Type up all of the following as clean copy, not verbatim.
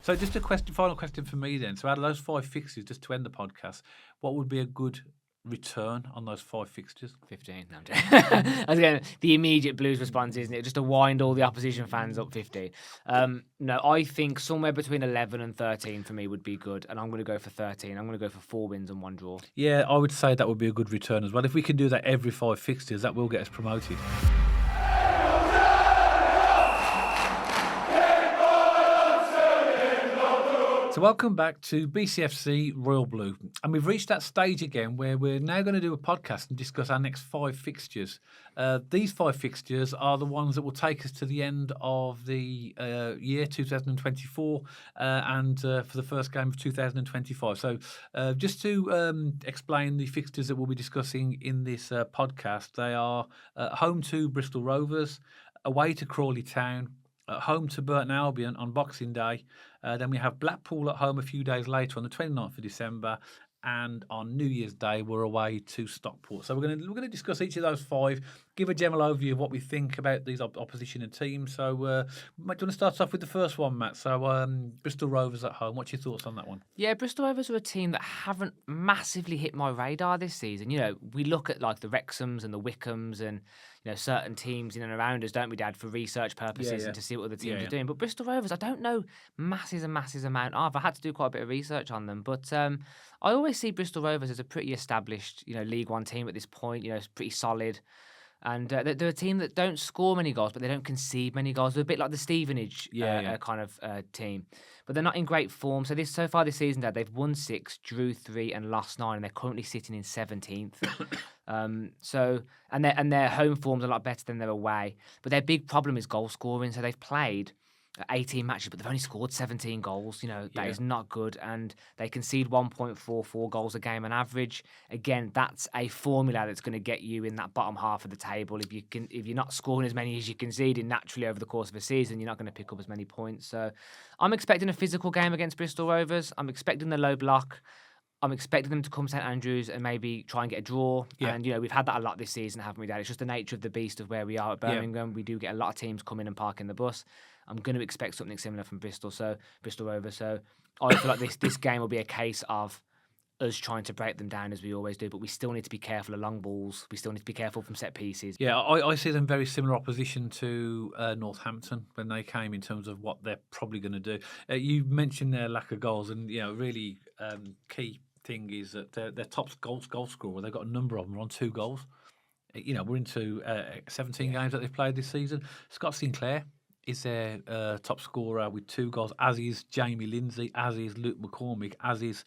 So just final question for me then. So out of those 5 fixtures, just to end the podcast, what would be a good return on those 5 fixtures? 15. No, I'm joking. Again, the immediate Blues response, isn't it? Just to wind all the opposition fans up 15. No, I think somewhere between 11 and 13 for me would be good, and I'm going to go for 13. I'm going to go for 4 wins and 1 draw. Yeah, I would say that would be a good return as well. If we can do that every 5 fixtures, that will get us promoted. So welcome back to BCFC Royal Blue. And we've reached that stage again where we're now going to do a podcast and discuss our next 5 fixtures. These 5 fixtures are the ones that will take us to the end of the year 2024 and for the first game of 2025. So just to explain the fixtures that we'll be discussing in this podcast, they are home to Bristol Rovers, away to Crawley Town, at home to Burton Albion on Boxing Day. Then we have Blackpool at home a few days later on the 29th of December. And on New Year's Day, we're away to Stockport. So we're going to discuss each of those 5, give a general overview of what we think about these opposition and teams. So do you want to start off with the first one, Matt? So Bristol Rovers at home. What's your thoughts on that one? Yeah, Bristol Rovers are a team that haven't massively hit my radar this season. You know, we look at like the Wrexhams and the Wickhams and certain teams in and around us, don't we, Dad, for research purposes and to see what other teams are doing. But Bristol Rovers, I don't know masses amount of. I had to do quite a bit of research on them, but I always see Bristol Rovers as a pretty established, League One team at this point. It's pretty solid. And they're a team that don't score many goals, but they don't concede many goals. They're a bit like the Stevenage kind of team. But they're not in great form. So far this season, Dad, they've won 6, drew 3, and lost 9, and they're currently sitting in 17th. And their home form's a lot better than their away. But their big problem is goal scoring. So they've played 18 matches, but they've only scored 17 goals. That is not good. And they concede 1.44 goals a game on average. Again, that's a formula that's going to get you in that bottom half of the table. If you're not scoring as many as you conceding naturally over the course of a season, you're not going to pick up as many points. So I'm expecting a physical game against Bristol Rovers. I'm expecting the low block. I'm expecting them to come to St.Andrews and maybe try and get a draw. Yeah. And, we've had that a lot this season, haven't we, Dad? It's just the nature of the beast of where we are at Birmingham. Yeah. We do get a lot of teams come in and park in the bus. I'm going to expect something similar from Bristol Rovers. So I feel like this game will be a case of us trying to break them down as we always do, but we still need to be careful of long balls. We still need to be careful from set pieces. Yeah, I see them very similar opposition to Northampton when they came in terms of what they're probably going to do. You mentioned their lack of goals, and really key thing is that their top goal scorer, they've got a number of them on 2 goals. We're into 17 games that they've played this season. Scott Sinclair is their top scorer with 2 goals, as is Jamie Lindsay, as is Luke McCormick, as is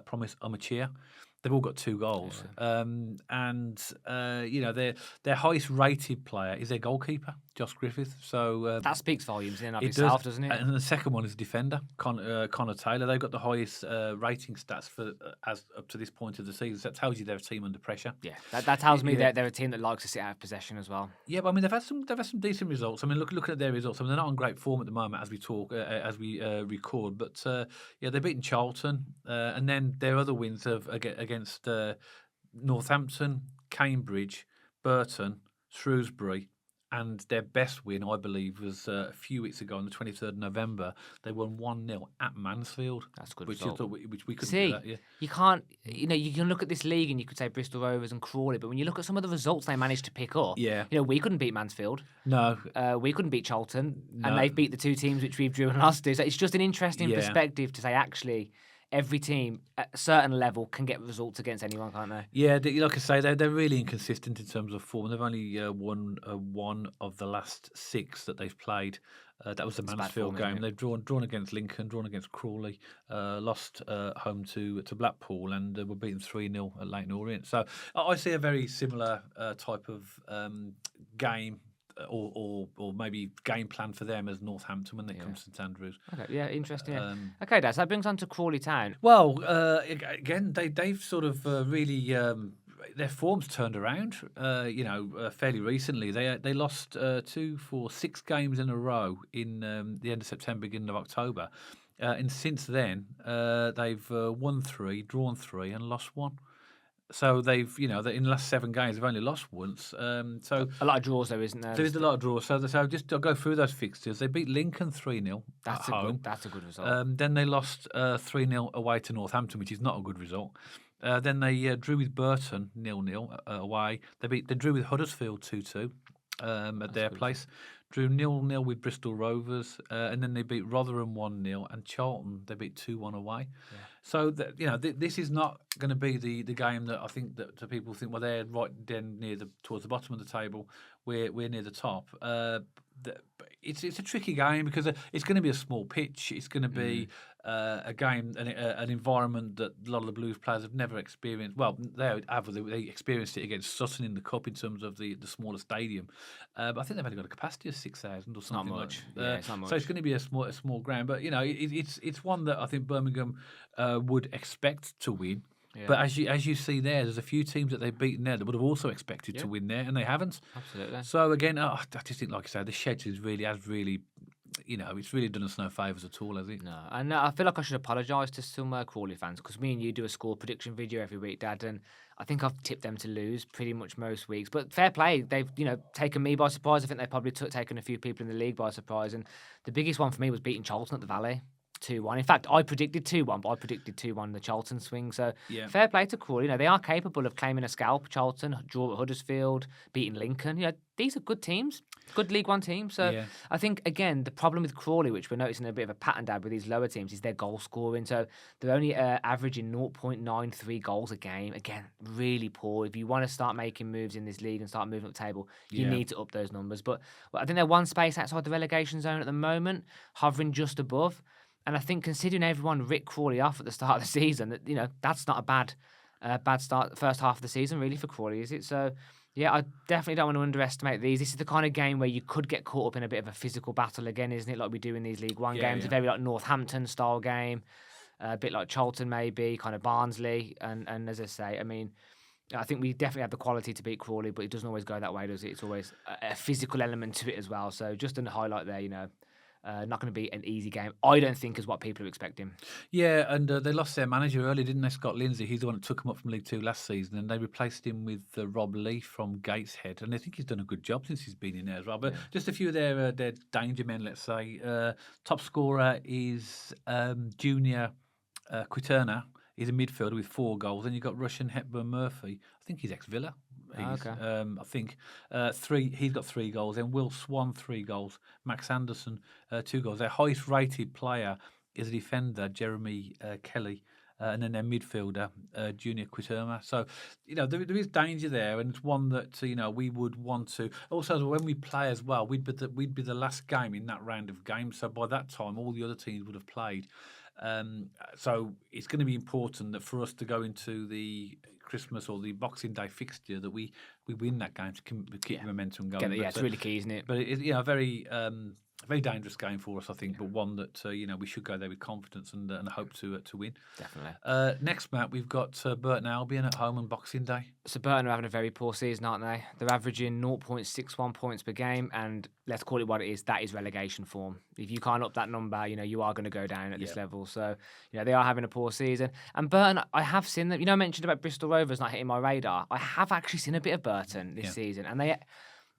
Promise Omachia. They've all got 2 goals. Yeah. Their highest rated player is their goalkeeper, Josh Griffith. So that speaks volumes in and of itself, doesn't it? And the second one is defender, Connor Taylor. They've got the highest rating stats for as up to this point of the season. So that tells you they're a team under pressure. Yeah, that tells me they're a team that likes to sit out of possession as well. Yeah, but I mean they've had some decent results. I mean, looking at their results, I mean they're not on great form at the moment as we talk, as we record. But they've beaten Charlton, and then their other wins have against Northampton, Cambridge, Burton, Shrewsbury, and their best win, I believe, was a few weeks ago on the 23rd of November. They won 1-0 at Mansfield. That's a good result. Which we couldn't see. Do that, yeah. You can't, you can look at this league and you could say Bristol Rovers and Crawley, but when you look at some of the results they managed to pick up, we couldn't beat Mansfield. No. We couldn't beat Charlton, and they've beat the 2 teams which we've drew and lost to. So it's just an interesting perspective to say, actually, every team at a certain level can get results against anyone, can't they? Yeah, like I say, they're really inconsistent in terms of form. They've only won 1 of the last 6 that they've played. That was the Mansfield game. They've drawn against Lincoln, drawn against Crawley, lost home to Blackpool, and were beaten 3-0 at Leyton Orient. So I see a very similar type of game. Or maybe game plan for them as Northampton when they come to St Andrews. Okay, yeah, interesting. Okay, Dad, so that brings on to Crawley Town. Well, again, they've sort of really their form's turned around. Fairly recently, they lost 2 for 6 games in a row in the end of September, beginning of October, and since then they've won 3, drawn 3, and lost 1. So they've, in the last 7 games, they've only lost once. So A lot of draws, though, isn't there? there is a lot of draws. So just I'll go through those fixtures. They beat Lincoln 3-0 at That's a home. good result. Then they lost 3-0 away to Northampton, which is not a good result. Then they drew with Burton 0-0 away. They drew with Huddersfield 2-2 at their place. Drew 0-0 with Bristol Rovers, and then they beat Rotherham 1-0, and Charlton they beat 2-1 away. Yeah. So this is not going to be the game that I think that people think. Well, they're right then towards the bottom of the table. We're near the top. It's a tricky game because it's going to be a small pitch. It's going to be a game, an environment that a lot of the Blues players have never experienced. Well, they experienced it against Sutton in the Cup in terms of the smaller stadium. But I think they've only got a capacity of 6,000 or something. Not much. It's not much. So it's going to be a small ground. But it's one that I think Birmingham would expect to win. Yeah. But as you see there's a few teams that they've beaten there that would have also expected to win there, and they haven't. Absolutely. So again, I just think, like I said, the Sheds has really, it's really done us no favours at all, has it? No, and I feel like I should apologise to some Crawley fans because me and you do a score prediction video every week, Dad, and I think I've tipped them to lose pretty much most weeks. But fair play, they've taken me by surprise. I think they've probably taken a few people in the league by surprise, and the biggest one for me was beating Charlton at the Valley. 2-1. In fact, I predicted 2-1, but I predicted 2-1 the Charlton swing. So fair play to Crawley. They are capable of claiming a scalp. Charlton, draw at Huddersfield, beating Lincoln. These are good teams, good League One teams. So I think, again, the problem with Crawley, which we're noticing a bit of a pattern, Dad, with these lower teams, is their goal scoring. So they're only averaging 0.93 goals a game. Again, really poor. If you want to start making moves in this league and start moving up the table, you need to up those numbers. But I think they're one space outside the relegation zone at the moment, hovering just above. And I think considering everyone ripped Crawley off at the start of the season, that that's not a bad start first half of the season really for Crawley, is it? So yeah, I definitely don't want to underestimate these. This is the kind of game where you could get caught up in a bit of a physical battle again, isn't it? Like we do in these League One games, a very like Northampton style game, a bit like Charlton maybe, kind of Barnsley, and as I say, I mean, I think we definitely have the quality to beat Crawley, but it doesn't always go that way, does it? It's always a physical element to it as well. So just a highlight there, not going to be an easy game, I don't think, is what people are expecting. Yeah, and they lost their manager early, didn't they, Scott Lindsay? He's the one that took him up from League Two last season, and they replaced him with Rob Lee from Gateshead, and I think he's done a good job since he's been in there as well. But just a few of their danger men, let's say. Top scorer is Junior Quiterna. He's a midfielder with 4 goals. Then you've got Russian Hepburn Murphy. I think he's ex-Villa. Okay. I think 3. He's got 3 goals. Then Will Swan 3 goals. Max Anderson 2 goals. Their highest rated player is a defender, Jeremy Kelly, and then their midfielder, Junior Quiterma. So there is danger there, and it's one that we would want to. Also, when we play as well, we'd be the last game in that round of games. So by that time, all the other teams would have played. So it's going to be important that for us to go into the Christmas or the Boxing Day fixture that we win that game to keep the momentum going. It's really key, isn't it? But it's a very dangerous game for us, I think, but one that we should go there with confidence and hope to win. Definitely. Next, Matt, we've got Burton Albion at home on Boxing Day. So Burton are having a very poor season, aren't they? They're averaging 0.61 points per game, and let's call it what it is. That is relegation form. If you can't up that number, you are going to go down at this level. So they are having a poor season. And Burton, I have seen them. I mentioned about Bristol Rovers not hitting my radar. I have actually seen a bit of Burton this season, and they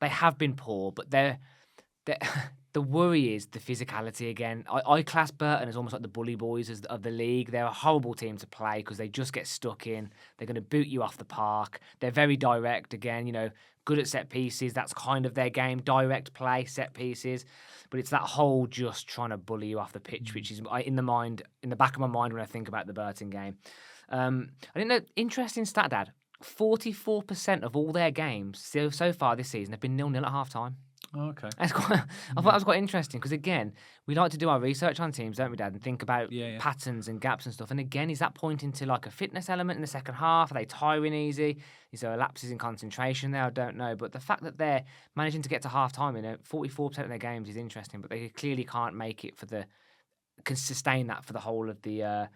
have been poor, but they're the worry is the physicality again. I class Burton as almost like the bully boys of the league. They're a horrible team to play because they just get stuck in. They're going to boot you off the park. They're very direct again, good at set pieces. That's kind of their game, direct play, set pieces. But it's that whole just trying to bully you off the pitch, which is in the back of my mind when I think about the Burton game. I didn't know, interesting stat, Dad. 44% of all their games so far this season have been 0-0 at half-time. Oh, okay. I thought that was quite interesting because, again, we like to do our research on teams, don't we, Dad, and think about patterns and gaps and stuff. And again, is that pointing to like a fitness element in the second half? Are they tiring easy? Is there lapses in concentration there? I don't know. But the fact that they're managing to get to half time, 44% of their games is interesting, but they clearly can't make it can sustain that for the whole of the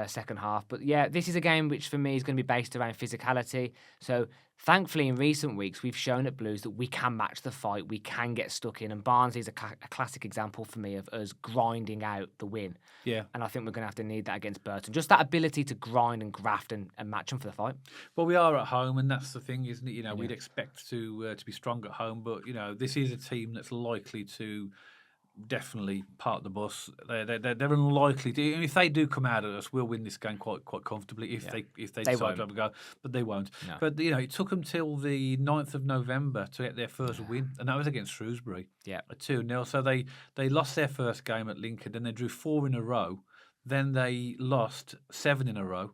second half. But yeah, this is a game which for me is going to be based around physicality. So thankfully, in recent weeks, we've shown at Blues that we can match the fight, we can get stuck in. And Barnsley is a classic example for me of us grinding out the win. Yeah. And I think we're going to have to need that against Burton. Just that ability to grind and graft and match them for the fight. Well, we are at home, and that's the thing, isn't it? We'd expect to be strong at home, but this is a team that's likely to definitely park the bus. They're unlikely to. And if they do come out at us, we'll win this game quite comfortably. If they decide to have a go, but they won't. No. But it took them till the 9th of November to get their first win, and that was against Shrewsbury. Yeah, a 2-0. So they lost their first game at Lincoln, then they drew 4 in a row, then they lost 7 in a row.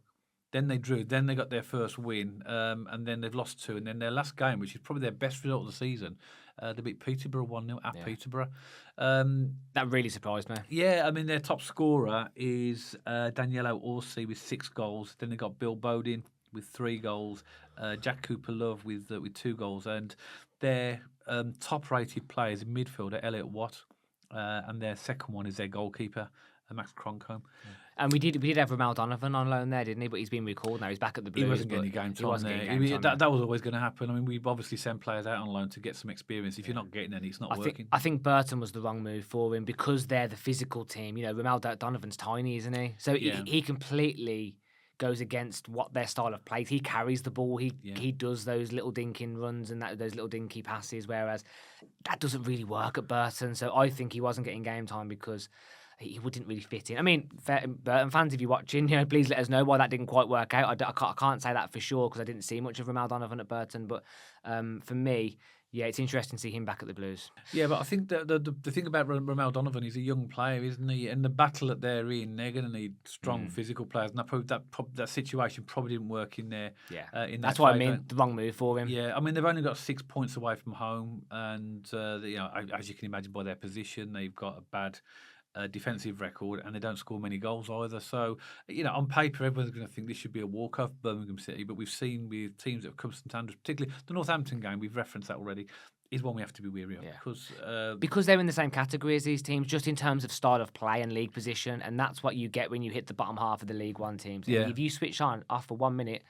Then they drew. Then they got their first win, and then they've lost 2. And then their last game, which is probably their best result of the season, they beat Peterborough 1-0 at Peterborough. That really surprised me. Yeah, I mean, their top scorer is Daniele Orsi with 6 goals. Then they got Bill Bodin with 3 goals, Jack Cooper-Love with 2 goals, and their top-rated players in midfield are Elliot Watt, and their second one is their goalkeeper, Max Croncombe. And we did have Ramal Donovan on loan there, didn't he? But he's been recalled now. He's back at the Blues. He wasn't getting any game time there. That was always going to happen. I mean, we've obviously sent players out on loan to get some experience. If you're not getting any, it's not working. I think Burton was the wrong move for him because they're the physical team. Ramal Donovan's tiny, isn't he? So he completely goes against what their style of play. He carries the ball. He does those little dinking runs and those little dinky passes, whereas that doesn't really work at Burton. So I think he wasn't getting game time because he wouldn't really fit in. I mean, Burton fans, if you're watching, please let us know why that didn't quite work out. I can't say that for sure because I didn't see much of Ramal Donovan at Burton. But for me, it's interesting to see him back at the Blues. Yeah, but I think the thing about Ramal Donovan, he's a young player, isn't he? And the battle that they're in, they're going to need strong physical players. And that situation probably didn't work in there. Yeah, that's what I mean. The wrong move for him. Yeah, I mean they've only got 6 points away from home, and as you can imagine by their position, they've got a bad defensive record, and they don't score many goals either. So, on paper, everyone's going to think this should be a walk-off, Birmingham City. But we've seen with teams that have come to St.Andrews, particularly the Northampton game, we've referenced that already, is one we have to be wary of. Because they're in the same category as these teams, just in terms of style of play and league position, and that's what you get when you hit the bottom half of the League One teams. Yeah. If you switch off for 1 minute,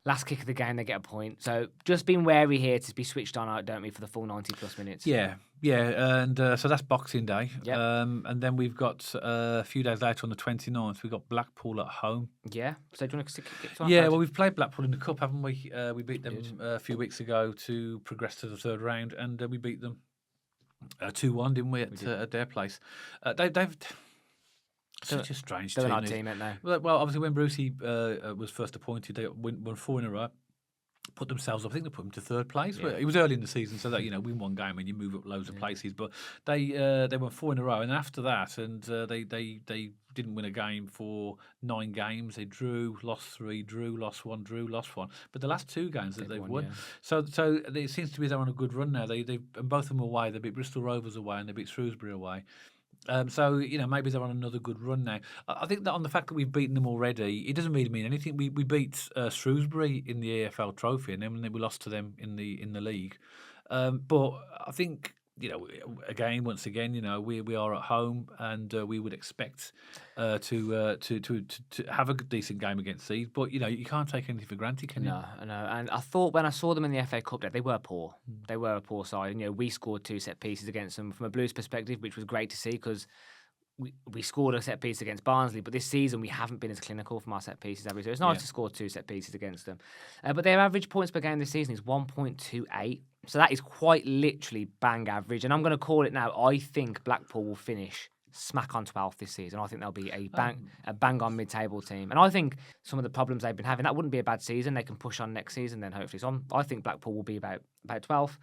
last kick of the game, they get a point. So just being wary here to be switched on, don't we, for the full 90-plus minutes. Yeah, and so that's Boxing Day. Yep. And then we've got a few days later on the 29th, we've got Blackpool at home. Yeah, so do you want to get on? Yeah, well, we've played Blackpool in the Cup, haven't we? We beat them a few weeks ago to progress to the third round, and we beat them 2-1, didn't we, at their place. They've... Such a strange team. They're our team, aren't they? Well, obviously, when Brucey was first appointed, they won 4 in a row, put themselves up. I think they put them to third place. But it was early in the season, so that win one game and you move up loads of places. But they won 4 in a row, and after that, and they didn't win a game for 9 games. They drew, lost 3, drew, lost 1, drew, lost 1. But the last 2 games that they've won. Yeah. So it seems to be they're on a good run now. And both of them away. They beat Bristol Rovers away and they beat Shrewsbury away. So maybe they're on another good run now. I think that on the fact that we've beaten them already, it doesn't really mean anything. We beat Shrewsbury in the EFL Trophy, and then we lost to them in the league. But I think once again, we are at home, and we would expect to have a decent game against these. But you can't take anything for granted, can you? No, I know. And I thought when I saw them in the FA Cup, they were poor. They were a poor side. And we scored 2 set pieces against them from a Blues perspective, which was great to see because we scored a set piece against Barnsley, but this season we haven't been as clinical from our set pieces, have we? So it's nice to score 2 set pieces against them. But their average points per game this season is 1.28. So that is quite literally bang average. And I'm going to call it now. I think Blackpool will finish smack on 12th this season. I think they'll be a bang on mid-table team. And I think some of the problems they've been having, that wouldn't be a bad season. They can push on next season then hopefully. So I think Blackpool will be about 12th.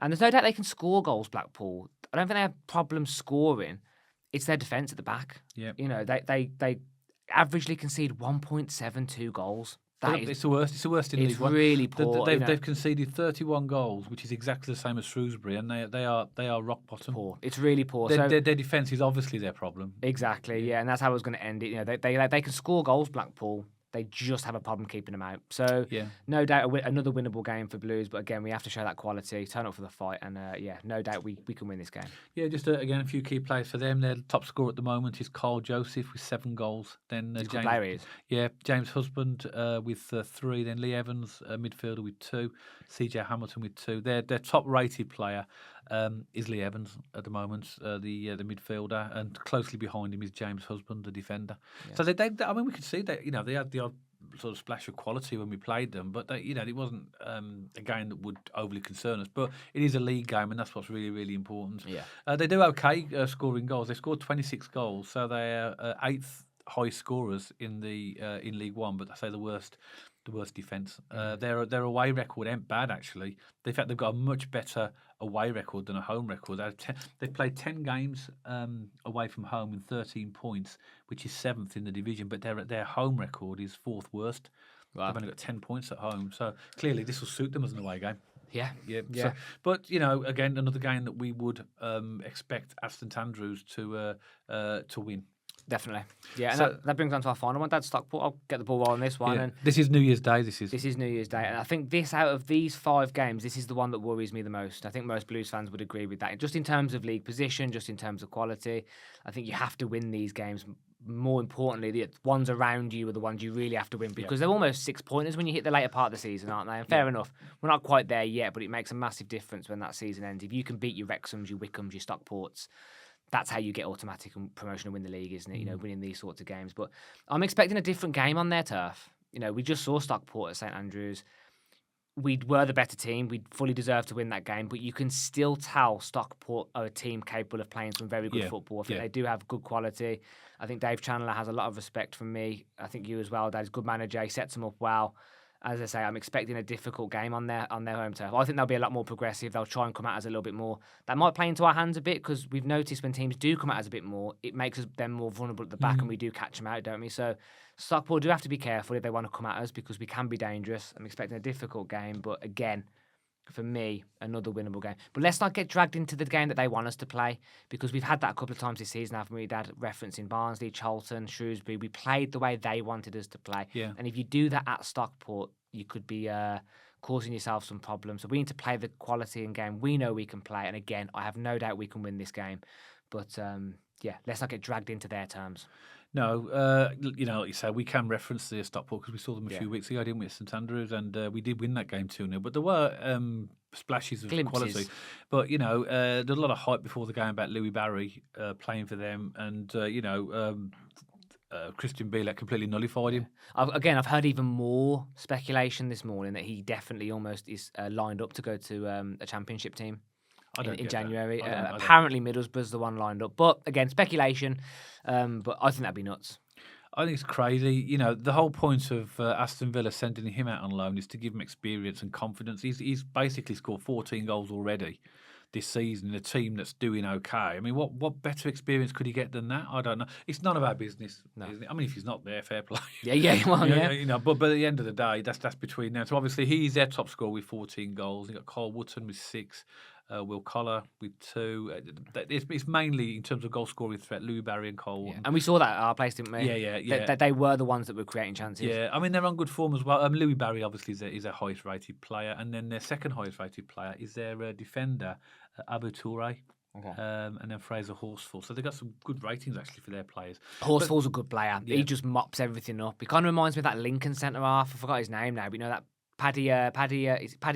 And there's no doubt they can score goals, Blackpool. I don't think they have problems scoring. It's their defence at the back. Yeah. They averagely concede 1.72 goals. It's the worst. It's the worst in League One. It's really poor. They've conceded 31 goals, which is exactly the same as Shrewsbury, and they are rock bottom. Poor. It's really poor. Their defence is obviously their problem. Exactly. Yeah, and that's how I was going to end it. They can score goals, Blackpool, They just have a problem keeping them out. So, Yeah. no doubt another winnable game for Blues. But again, we have to show that quality, turn up for the fight, and no doubt we can win this game. Yeah, just again a few key players for them. Their top scorer at the moment is Carl Joseph with 7 goals. Then He's a good James, player, he is. yeah, James Husband with 3. Then Lee Evans, midfielder with 2. CJ Hamilton with 2. Their top rated player is Lee Evans at the moment, the midfielder, and closely behind him is James Husband, the defender. Yeah. So I mean, we could see that they had the odd sort of splash of quality when we played them, but it wasn't a game that would overly concern us. But it is a league game, and that's what's really, really important. Yeah. They do okay scoring goals. They scored 26 goals, so they're 8th high scorers in in League One. But I say the worst defence. Their away record ain't bad actually. In fact, they've got a much better away record than a home record. They've played 10 games away from home and 13 points, which is 7th in the division. But their home record is 4th worst. Wow. They've only got 10 points at home, so clearly this will suit them as an away game. Yeah. Yeah. Yeah. So, but again, another game that we would expect St.Andrews to win. Definitely. Yeah, and So- that brings on to our final one. That's Stockport. I'll get the ball rolling on this one. Yeah. And This is New Year's Day. This is New Year's Day. And I think out of these 5 games, this is the one that worries me the most. I think most Blues fans would agree with that. Just in terms of league position, just in terms of quality, I think you have to win these games. More importantly, the ones around you are the ones you really have to win because they're almost 6-pointers when you hit the later part of the season, aren't they? And fair enough, we're not quite there yet, but it makes a massive difference when that season ends. If you can beat your Wrexhams, your Wickhams, your Stockports, that's how you get automatic promotion and win the league, isn't it? Winning these sorts of games. But I'm expecting a different game on their turf. We just saw Stockport at St.Andrews. We were the better team. We fully deserved to win that game. But you can still tell Stockport are a team capable of playing some very good football. I think they do have good quality. I think Dave Chandler has a lot of respect from me. I think you as well, Dad. He's a good manager. He sets them up well. As I say, I'm expecting a difficult game on their home turf. I think they'll be a lot more progressive. They'll try and come at us a little bit more. That might play into our hands a bit because we've noticed when teams do come at us a bit more, it makes them more vulnerable at the back and we do catch them out, don't we? So Stockport do have to be careful if they want to come at us because we can be dangerous. I'm expecting a difficult game, but again, for me, another winnable game. But let's not get dragged into the game that they want us to play because we've had that a couple of times this season, haven't we, Dad? Referencing Barnsley, Charlton, Shrewsbury. We played the way they wanted us to play. Yeah. And if you do that at Stockport, you could be causing yourself some problems. So we need to play the quality in game we know we can play. And again, I have no doubt we can win this game. But let's not get dragged into their terms. No, like you say, we can reference the Stockport because we saw them a few weeks ago, didn't we, at St Andrews, and we did win that game 2-0. But there were splashes of Glimpses. quality. But there's a lot of hype before the game about Louis Barry playing for them, and Christian Bieler completely nullified him. I've heard even more speculation this morning that he definitely almost is lined up to go to a championship team. In January. Apparently Middlesbrough's the one lined up. But again, speculation. But I think that'd be nuts. I think it's crazy. The whole point of Aston Villa sending him out on loan is to give him experience and confidence. He's basically scored 14 goals already this season in a team that's doing okay. I mean, what better experience could he get than that? I don't know. It's none of our business. No. Isn't it? I mean, if he's not there, fair play. Yeah. But at the end of the day, that's between them. So obviously he's their top scorer with 14 goals. You got Carl Wootton with 6. Will Collar with 2. It's mainly in terms of goal scoring threat, Louis Barry and Carl Wootton. And we saw that at our place, didn't we? Yeah. They were the ones that were creating chances. Yeah, I mean, they're on good form as well. Louis Barry, obviously, is their highest rated player. And then their second highest rated player is their defender, Abu Toure. Okay. And then Fraser Horsfall. So they've got some good ratings, actually, for their players. Horsfall's a good player. Yeah. He just mops everything up. He kind of reminds me of that Lincoln centre-half. I forgot his name now, but that Paddy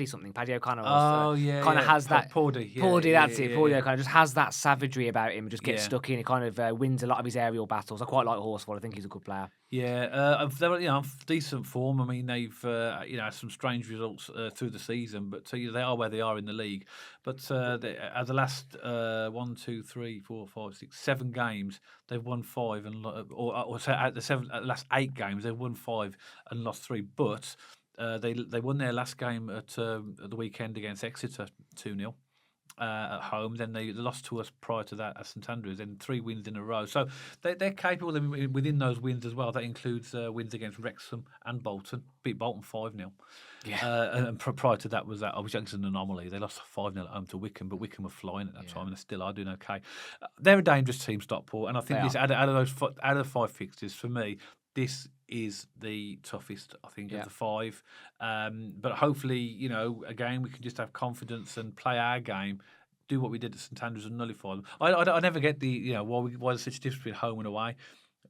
something. Paddy O'Connor. Kind of has that. Pawdy. That's it. Pawdy O'Connor just has that savagery about him. Just gets stuck in. He kind of wins a lot of his aerial battles. I quite like Horsfall. I think he's a good player. Yeah, they're decent form. I mean, they've had some strange results through the season, but they are where they are in the league. But at the last 1, 2, 3, 4, 5, 6, 7 games, they've won 5 and at the last 8 games they've won 5 and lost 3. But they won their last game at the weekend against Exeter 2-0 at home. Then they lost to us prior to that at St Andrews. Then 3 wins in a row. So they're capable within those wins as well. That includes wins against Wrexham and Bolton. Beat Bolton 5-0. Yeah. And prior to that was obviously it's an anomaly. They lost 5-0 at home to Wickham, but Wickham were flying at that time, and they still are doing okay. They're a dangerous team, Stockport, and I think out of the 5 fixtures for me, this is the toughest, I think, Yeah. of the 5. But hopefully, you know, again, we can just have confidence and play our game, do what we did at St.Andrews and nullify them. I never get the, you know, why there's such a difference between home and away.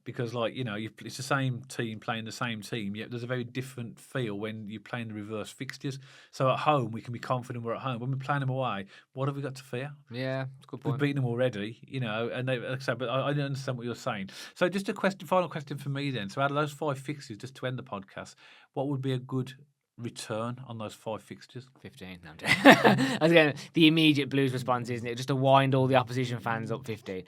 Because, like, you know, it's the same team playing the same team, yet there's a very different feel when you're playing the reverse fixtures. So at home, we can be confident we're at home. When we're playing them away, what have we got to fear? Yeah, that's a good We've point. beaten them already, you know, and they, like I said, but I don't understand what you're saying. So just a final question for me then. So out of those 5 fixtures, just to end the podcast, what would be a good return on those 5 fixtures? 15. No, I'm joking. Again, the immediate Blues response, isn't it? Just to wind all the opposition fans up 15.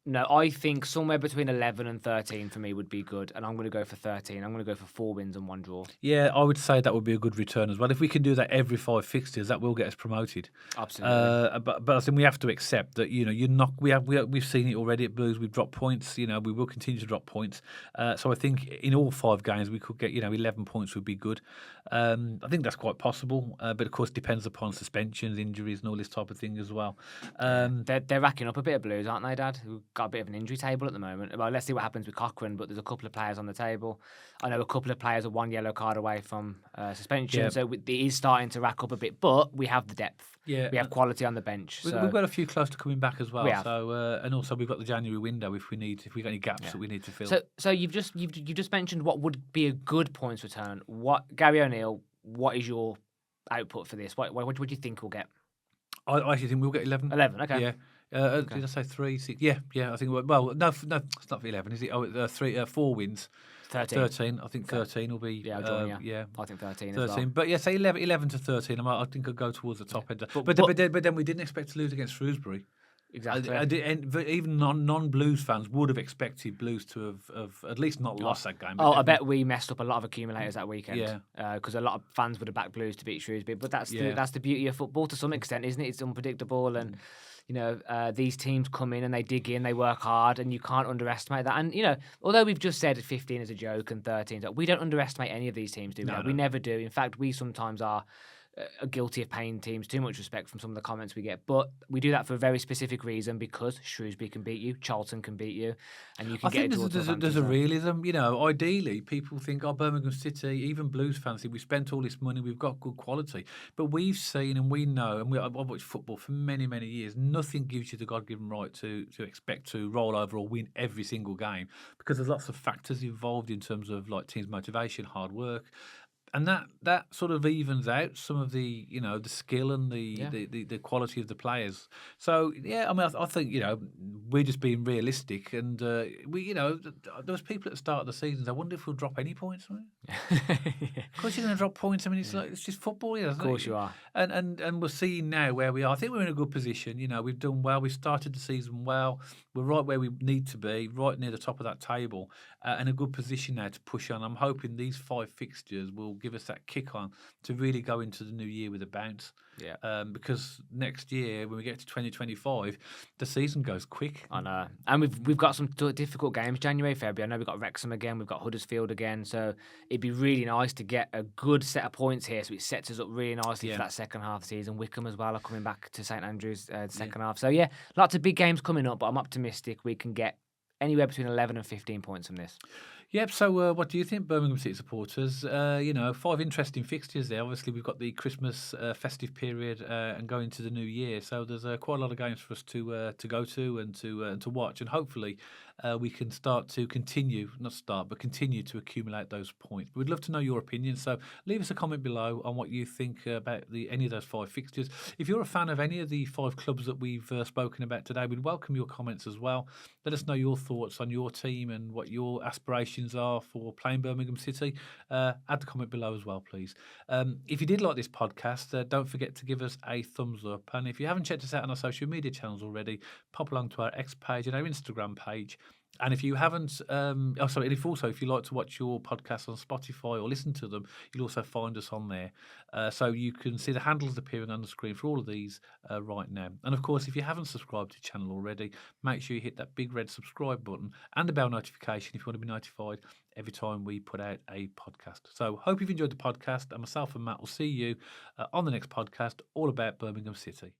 No, I think somewhere between 11 and 13 for me would be good, and I'm going to go for 13. I'm going to go for 4 wins and 1 draw. Yeah, I would say that would be a good return as well. If we can do that every 5 fixtures, that will get us promoted. Absolutely. But I think we have to accept that, you know, you're not. We've seen it already at Blues. We've dropped points. You know, we will continue to drop points. So I think in all 5 games we could get, you know, 11 points would be good. I think that's quite possible. But of course, depends upon suspensions, injuries, and all this type of thing as well. They're racking up a bit of Blues, aren't they, Dad? We've got a bit of an injury table at the moment. Well, let's see what happens with Cochrane, but there's a couple of players on the table. I know a couple of players are 1 yellow card away from suspension, Yeah. so it is starting to rack up a bit. But we have the depth. Yeah, We have quality on the bench. We've So got a few close to coming back as well. We have. So and also we've got the January window if we got any gaps that we need to fill. So you've just mentioned what would be a good points return. What, Gary O'Neill? What is your output for this? What do you think we'll get? I actually think we'll get 11. 11. Okay. Yeah. Did I say 3, 6? Yeah. I think. No, it's not for 11, is it? Oh, 4 wins. 13. 13. I think 13 will be. Yeah, yeah. I think 13 as 13. well. But yeah, say 11 to 13. I think I'll go towards the top end. But then we didn't expect to lose against Shrewsbury. Exactly. And even non-Blues fans would have expected Blues to have at least not lost that game. Oh, I bet we messed up a lot of accumulators that weekend. Yeah. Because a lot of fans would have backed Blues to beat Shrewsbury. But that's Yeah. that's the beauty of football to some extent, isn't it? It's unpredictable, and you know these teams come in and they dig in, they work hard, and you can't underestimate that. And you know, although we've just said 15 is a joke and 13, we don't underestimate any of these teams, do we? No. We never do. In fact, we sometimes are guilty of paying teams too much respect from some of the comments we get, but we do that for a very specific reason, because Shrewsbury can beat you, Charlton can beat you, and you can I get think it. there's a realism, you know. Ideally, people think, oh, Birmingham City, even Blues fans, we spent all this money, we've got good quality. But we've seen and we know, and I've watched football for many, many years, nothing gives you the God-given right to expect to roll over or win every single game, because there's lots of factors involved in terms of like teams' motivation, hard work. And that sort of evens out some of the, you know, the skill and the quality of the players. So yeah, I mean, I think, you know, we're just being realistic, and we, you know, there was people at the start of the seasons. I wonder if we'll drop any points. Right? Of course, you're going to drop points. I mean, it's like it's just football. You know, Of course, you are. And we're seeing now where we are. I think we're in a good position. You know, we've done well. We started the season well. We're right where we need to be, right near the top of that table, in a good position now to push on. I'm hoping these 5 fixtures will give us that kick on to really go into the new year with a bounce. Yeah. Because next year, when we get to 2025, the season goes quick. I know. And we've got some difficult games, January, February. I know we've got Wrexham again, we've got Huddersfield again. So it'd be really nice to get a good set of points here, so it sets us up really nicely for that second half of the season. Wickham as well are coming back to St.Andrews second half. So yeah, lots of big games coming up, but I'm optimistic we can get anywhere between 11 and 15 points from this. Yep. So, what do you think, Birmingham City supporters? You know, 5 interesting fixtures there. Obviously, we've got the Christmas festive period and going to the new year. So there's quite a lot of games for us to go to and to watch, and hopefully we can continue to accumulate those points. But we'd love to know your opinion. So leave us a comment below on what you think about any of those 5 fixtures. If you're a fan of any of the 5 clubs that we've spoken about today, we'd welcome your comments as well. Let us know your thoughts on your team and what your aspirations are for playing Birmingham City. Add the comment below as well, please. If you did like this podcast, don't forget to give us a thumbs up. And if you haven't checked us out on our social media channels already, pop along to our X page and our Instagram page. And if you haven't, if you like to watch your podcasts on Spotify or listen to them, you'll also find us on there. So you can see the handles appearing on the screen for all of these right now. And of course, if you haven't subscribed to the channel already, make sure you hit that big red subscribe button and the bell notification if you want to be notified every time we put out a podcast. So hope you've enjoyed the podcast, and myself and Matt will see you on the next podcast all about Birmingham City.